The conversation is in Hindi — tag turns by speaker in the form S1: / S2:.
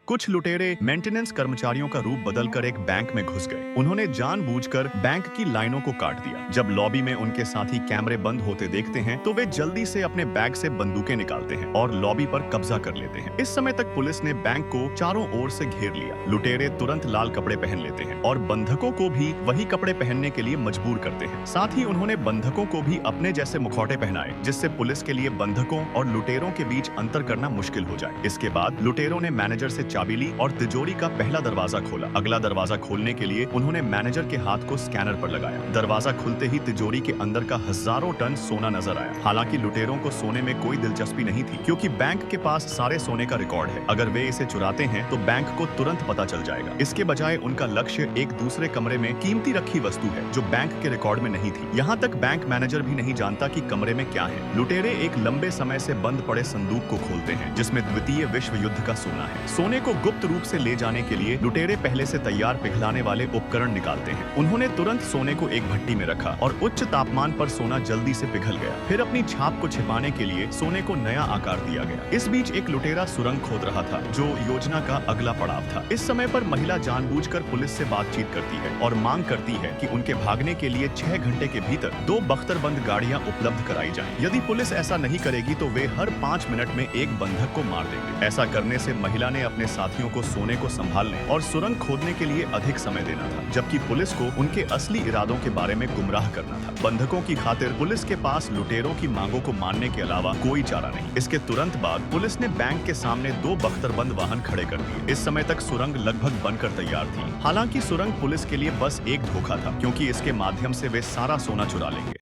S1: कुछ लुटेरे मेंटेनेंस कर्मचारियों का रूप बदलकर एक बैंक में घुस गए। उन्होंने जानबूझकर बैंक की लाइनों को काट दिया। जब लॉबी में उनके साथी कैमरे बंद होते देखते हैं तो वे जल्दी से अपने बैग से बंदूकें निकालते हैं और लॉबी पर कब्जा कर लेते हैं। इस समय तक पुलिस ने बैंक को चारों ओर से घेर लिया। लुटेरे तुरंत लाल कपड़े पहन लेते हैं और बंधकों को भी वही कपड़े पहनने के लिए मजबूर करते हैं। साथ ही उन्होंने बंधकों को भी अपने जैसे मुखौटे पहनाए, जिससे पुलिस के लिए बंधकों और लुटेरों के बीच अंतर करना मुश्किल हो जाए। इसके बाद लुटेरों ने मैनेजर से चाबी ली और तिजोरी का पहला दरवाजा खोला। अगला दरवाजा खोलने के लिए उन्होंने मैनेजर के हाथ को स्कैनर पर लगाया। दरवाजा खुलते ही तिजोरी के अंदर का हजारों टन सोना नजर आया। हालांकि लुटेरों को सोने में कोई दिलचस्पी नहीं थी, क्योंकि बैंक के पास सारे सोने का रिकॉर्ड है। अगर वे इसे चुराते हैं तो बैंक को तुरंत पता चल जाएगा। इसके बजाय उनका लक्ष्य एक दूसरे कमरे में कीमती रखी वस्तु है, जो बैंक के रिकॉर्ड में नहीं थी। यहाँ तक बैंक मैनेजर भी नहीं जानता कि कमरे में क्या है। लुटेरे एक लंबे समय से बंद पड़े संदूक को खोलते हैं, जिसमें द्वितीय विश्व युद्ध का सोना है। सोने को गुप्त रूप से ले जाने के लिए लुटेरे पहले से तैयार पिघलाने वाले उपकरण निकालते हैं। उन्होंने तुरंत सोने को एक भट्टी में रखा और उच्च तापमान पर सोना जल्दी से पिघल गया। फिर अपनी छाप को छिपाने के लिए सोने को नया आकार दिया गया। इस बीच एक लुटेरा सुरंग खोद रहा था, जो योजना का अगला पड़ाव था। इस समय पर महिला जानबूझकर पुलिस से बातचीत करती है और मांग करती है कि उनके भागने के लिए 6 घंटे के भीतर 2 बख्तरबंद गाड़ियां उपलब्ध कराई जाएं। यदि पुलिस ऐसा नहीं करेगी तो वे हर 5 मिनट में एक बंधक को मार देंगे। ऐसा करने से महिला ने अपने साथियों को सोने को संभालने और सुरंग खोदने के लिए अधिक समय देना था, जबकि पुलिस को उनके असली इरादों के बारे में गुमराह करना था। बंधकों की खातिर पुलिस के पास लुटेरों की मांगों को मानने के अलावा कोई चारा नहीं। इसके तुरंत बाद पुलिस ने बैंक के सामने 2 बख्तरबंद वाहन खड़े कर दिए। इस समय तक सुरंग लगभग बनकर तैयार थी। हालांकि सुरंग पुलिस के लिए बस एक धोखा था, क्योंकि इसके माध्यम से वे सारा सोना चुरा लेंगे।